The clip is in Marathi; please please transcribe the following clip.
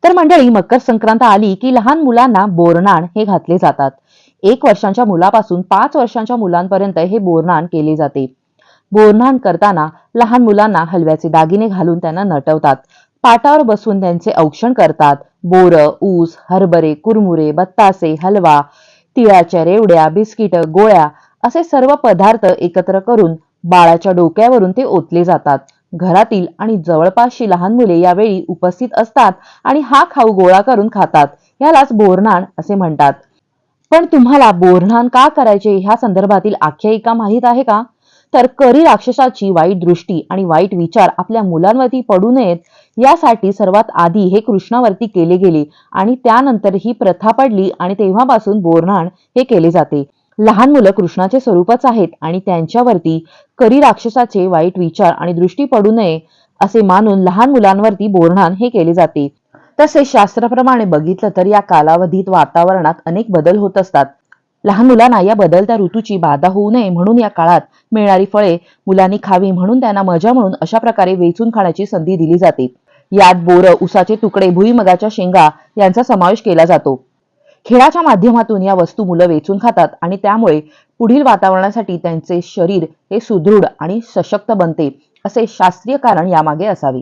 तर मंडळी, मकर संक्रांत आली की लहान मुलांना बोरनाण हे घातले जातात. 1 वर्षाच्या मुलापासून 5 वर्षांच्या मुलांपर्यंत हे बोरनाण केले जाते. बोरनाण करताना लहान मुलांना हलव्याचे दागिने घालून त्यांना नटवतात. पाटावर बसवून त्यांचे औक्षण करतात. बोरं, ऊस, हरभरे, कुरमुरे, बत्तासे, हलवा, तिळाच्या रेवड्या, बिस्किट, गोळ्या असे सर्व पदार्थ एकत्र करून बाळाच्या डोक्यावरून ते ओतले जातात. घरातील आणि जवळपासची लहान मुले यावेळी उपस्थित असतात आणि हा खाऊ गोळा करून खातात. यालाच बोरनाण असे म्हणतात. पण तुम्हाला बोरनाण का करायचे ह्या संदर्भातील आख्यायिका माहीत आहे का? तर करी राक्षसाची वाईट दृष्टी आणि वाईट विचार आपल्या मुलांवरती पडू नयेत यासाठी सर्वात आधी हे कृष्णावरती केले गेले आणि त्यानंतर ही प्रथा पडली आणि तेव्हापासून बोरनाण हे केले जाते. लहान मुलं कृष्णाचे स्वरूपच आहेत आणि त्यांच्यावरती करी राक्षसाचे वाईट विचार आणि दृष्टी पडू नये असे मानून लहान मुलांवरती बोरनाण हे केले जाते. तसेच शास्त्राप्रमाणे बघितलं तर या कालावधीत वातावरणात अनेक बदल होत असतात. लहान मुलांना या बदलत्या ऋतूची बाधा होऊ नये म्हणून या काळात मिळणारी फळे मुलांनी खावी म्हणून त्यांना मजा म्हणून अशा प्रकारे वेचून खाण्याची संधी दिली जाते. यात बोरं, उसाचे तुकडे, भुईमगाच्या शेंगा यांचा समावेश केला जातो. खेळाच्या माध्यमातून या वस्तू मुलं वेचून खातात आणि त्यामुळे पुढील वातावरणासाठी त्यांचे शरीर हे सुदृढ आणि सशक्त बनते असे शास्त्रीय कारण यामागे असावे.